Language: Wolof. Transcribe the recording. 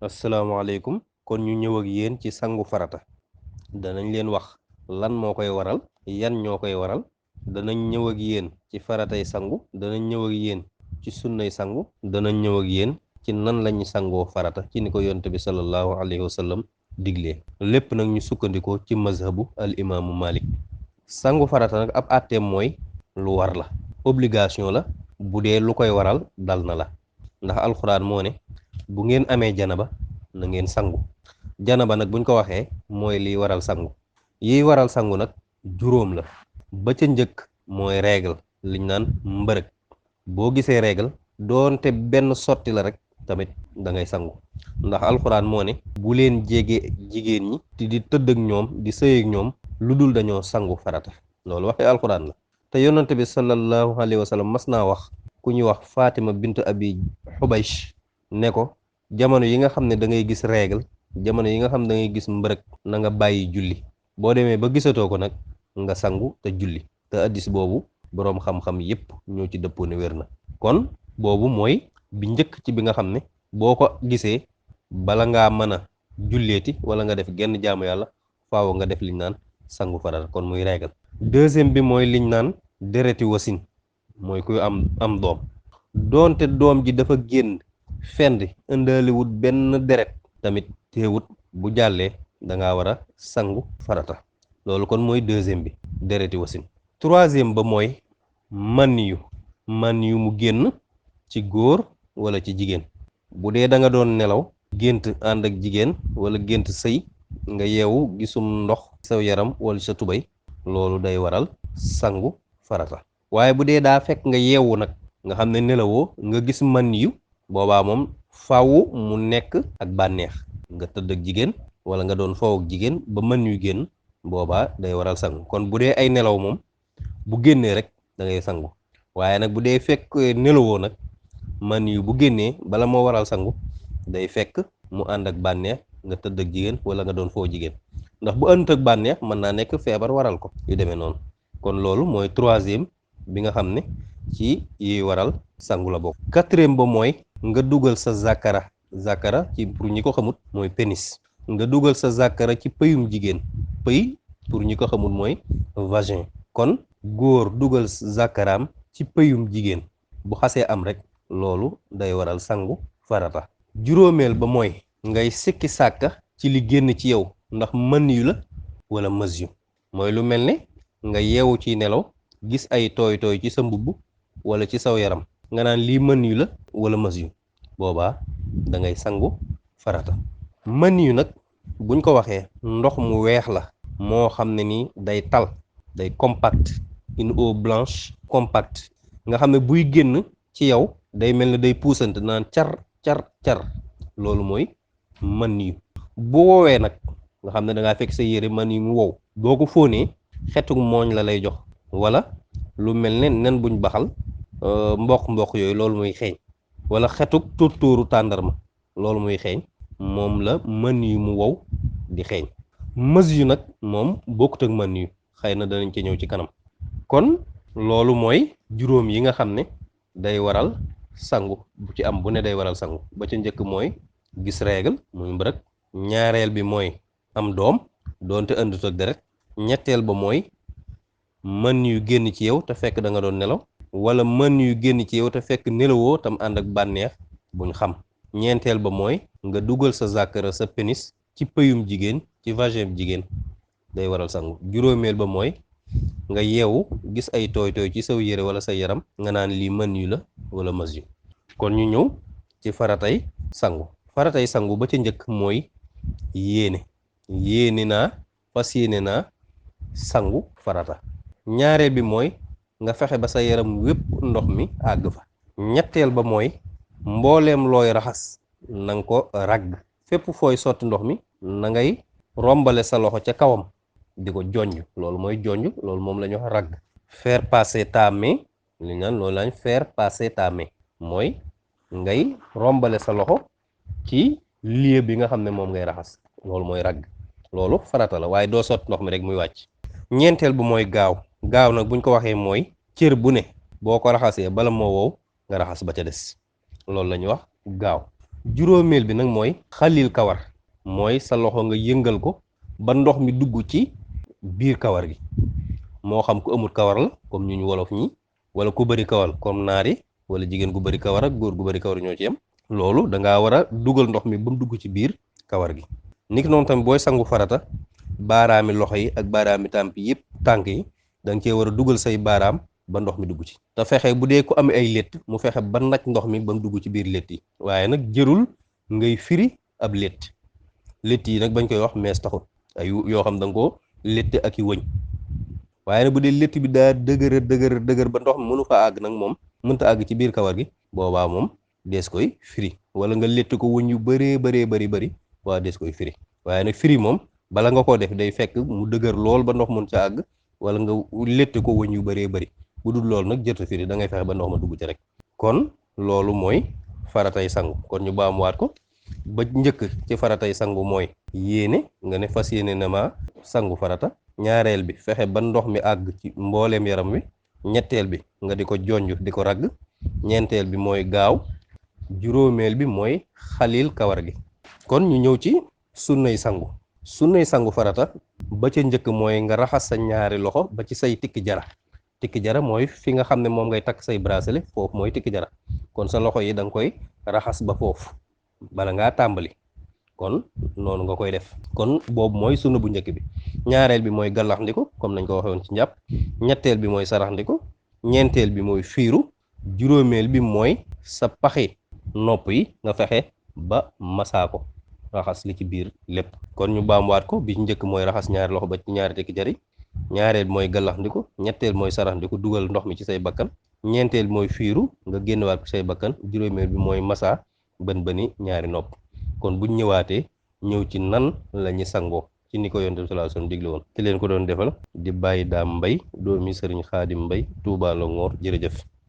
asalaamaaleykum kon ñu ñëw ak yéen ci sangu farata danañ leen wax lan moo koy waral yan ñoo koy waral danañ ñëw ak yéen ci faratay sangu danañ ñëw ak yéen ci sunnay sangu danañ ñëw ak yéen ci nan lañu sangoo farata ci ni ko yonte bi sallallahu alayhi wa sallam diglee lépp nag ñu sukkandikoo ci mazhabu al imaamu Malik sangu farata nag ab àtteem mooy lu war la obligation la bu dee lu koy waral dal na la ndax alxuraan moo ne bu ngeen amee janaba na ngeen sangu janaba nag buñ ko waxee mooy liy waral sangu yiy waral sangu nag juróom la ba ca njëkk mooy règle liñ naan mbërëg boo gisee règle doonte benn sotti la rek tamit da ngay sangu ndax alxuraan moo ne bu leen jege jigéen ñi te di tëdd ak ñoom di sëy ak ñoom lu dul dañoo sangu farata loolu waxee alxuraan la te yonante bi sallallahu alayhi wa sallam mas naa wax ku ñuy wax Fatima bint Abi Xubaysh ne ko jamono yi nga xam ne da ngay gis règle jamono yi nga xam ne da ngay gis mbërëg na nga bàyyi julli boo demee ba gisatoo ko nag nga sangu te julli te addis boobu boroom xam-xam yépp ñoo ci dëppoo ne wér na kon boobu mooy bi njëkk ci bi nga xam ne boo ko gisee bala ngaa mën a julleeti wala nga def genn jaamu yàlla faaw nga def liñ naan sangu farata kon muy règle deuxième bi mooy liñ naan dereti wasin mooy kuy am doom doonte doom ji dafa génn fend ëndaaliwut benn deret tamit teewut bu jàllee danga war a sangu farata loolu kon mooy deuxième bi dereti wasin troisième ba mooy man yu mu génn ci góor wala ci jigéen bu dee da nga doon nelaw gént ànd ak jigéen wala gént sëy nga yeewu gisum ndox sa yaram wala sa tubay loolu day waral sangu farata waaye bu dee daa fekk nga yeewu nag nga xam ne nelawoo nga gis man yu boobaa moom faaw mu nekk ak bànneex nga tëdd ak jigéen wala nga doon foow ak jigéen ba mën yu génn boobaa day waral sangu kon bu dee ay nelaw moom bu génnee rek da ngay sangu waaye nag bu dee fekk nelawoo nag man yu bu génnee bala moo waral sangu day fekk mu ànd ak bànneex nga tëdd ak jigéen wala nga doon foo jigéen ndax bu àndut ak bànneex mën naa nekk feebar waral ko yu demee noonu kon loolu mooy troisième bi nga xam ne ci yiy waral sangu la bokk quatrième ba mooy nga dugal sa zakara ci pour ñi ko xamut mooy pénis nga dugal sa zakara ci pëyum jigéen pëy pour ñi ko xamut mooy vagin kon góor dugal zakaraam ci pëyum jigéen bu xasee am rek loolu day waral sangu farata juróomeel ba mooy ngay sikki sàkka ci li génn ci yow ndax mën yu la wala mës yu mooy lu mel ne nga yeewu ci nelaw gis ay tooy tooy ci sa mbubb wala ci saw yaram nga naan lii mën yu la wala mës yu boobaa da ngay sangu farata mën yu nag buñ ko waxee ndox mu weex la moo xam ne nii day tal day compact une eau blanche compacte nga xam ne buy génn ci yow day mel ne day puusante naan car loolu mooy mën yu bu woowee nag nga xam ne da ngaa fekk sa yére mën yu mu wow boo ko fóonee xetuk mooñ la lay jox wala lu mel ne nen buñ baxal mboq yooyu loolu muy xeeñ wala xetuk tóortóoru tàndarma loolu muy xeeñ moom la mën yu mu wow di xeeñ mës yu nag moom bokkut ak mën yu xëy na danañ ci ñëw ci kanam kon loolu mooy juróom yi nga xam ne day waral sangu bu ci am bu ne day waral sangu ba ca njëkk mooy gis règle muy mbërëg ñaareel bi mooy am doom doonte ëndut ak deret ñetteel ba mooy mën yu génn ci yow te fekk da nga doon nelaw wala mën yu génn ci yow te fekk nelawoo tam ànd ak bànneex buñ xam ñeenteel ba mooy nga dugal sa zakara sa pénis ci pëyum jigéen ci vagin jigéen day waral sangu juróomeel ba mooy nga yeewu gis ay tooy tooy ci saw yére wala sa yaram nga naan lii mën yu la wala mës yu kon ñu ñëw ci faratay sangu ba ca njëkk mooy yéene naa fas yéene naa sangu farata ñaareel bi mooy nga fexe ba sa yaram wépp ndox mi àgg fa ñetteel ba mooy mbooleem looy raxas na nga ko ragg fépp fooy sotti ndox mi na ngay rombale sa loxo ca kawam di ko jonj loolu mooy jonj loolu moom la ñu wax ragg faire passer ta main li naan loolu lañ faire passer ta main mooy ngay rombale sa loxo ci lieu bi nga xam ne moom ngay raxas loolu mooy ragg loolu farata la waaye doo sotti ndox mi rek muy wàcc ñeenteel bu mooy gaaw nag buñ ko waxee mooy cër bu ne boo ko raxasee bala moo wow nga raxas ba ca des loolu la ñuy wax gaaw juróomeel bi nag mooy xalil kawar, mooy sa loxo nga yëngal ko ba ndox mi dugg ci biir kawar gi, moo xam ku amul kawar la comme ñu wolof ñi, wala ku bëri kawar comme naar yi, wala jigéen gu bëri kawar ak góor gu bëri kawar ñoo ci yem. loolu da ngaa war a dugal ndox mi ba mu dugg ci biir kawar gi. niki noonu tamit booy sangu farata, baaraami loxo yi ak baaraami tànk yi da nga cee war a dugal say baaraam ba ndox mi dugg ci. te fexe bu dee ko am ay létt mu fexe ba naj ndox mi ba mu dugg ci biir létt yi. waaye nag jërul ngay firi ab létt yi nag bañ koy wax mees taxut, ay yoo xam da nga koo létt ak i wëñ. waaye nag bu dee létt bi daa dëgër ba ndox mi mënu fa àgg nag moom mënta àgg ci biir kawar gi, boobaa moom dees koy firi. wala nga létt ko wëñ yu bëri waa dees koy firi. waaye nag firi moom bala nga koo def day fekk mu dëgër lool ba ndox mën ca àgg, wala nga létt ko wëñ yu bëri bu dul loolu nag jërta firi, da ngay fexe ba ndox ma dugg ci rek. kon loolu mooy faratay sangu. kon ñu baamuwaat ko. ba njëkk ci faratay sangu mooy yéene, nga ne fas yéene na ma sangu farata. ñaareel bi fexe ba ndox mi àgg ci mbooleem yaram wi. ñetteel bi nga di ko jonj di ko ragg. ñeenteel bi mooy gaaw. juróomeel bi mooy xalil kawar gi. kon ñu ñëw ci sunnay sangu farata. ba ca njëkk mooy nga raxas sa ñaari loxo ba ci say tikki jara mooy fi nga xam ne moom ngay takk say bracelet, foofu mooy tikki jara. kon sa loxo yi da nga koy raxas ba foofu bala ngaa tàmbali. kon noonu nga koy def. kon boobu mooy sunna bu njëkk bi. ñaareel bi mooy gallaxndiku comme nañ ko waxee woon ci njàpp. ñetteel bi mooy saraxndiku. ñeenteel bi mooy fiiru. juróomeel bi mooy sa paxi nopp yi nga fexe ba masaa ko, raxas li ci biir lépp. kon ñu baamuwaat ko. bi njëkk mooy raxas ñaari loxo ba ci ñaari tekki jari. ñaareel bi mooy gallaxndiku. ñetteel mooy saraxndiku, dugal ndox mi ci say bakkan. ñeenteel bi mooy fiiru, nga génnewaat ko say bakkan. juróomeel bi mooy masaa bëni ñaari nopp. kon buñ ñëwaatee ñëw ci nan la ñu sangoo ci ni ko yonent bi sallallahu alayhi wasallam digle woon. ki leen ko doon defal di Baye Dame Mbaye, doomi Sëriñ Xaadim Mbaye, Touba Longhor. jërëjëf.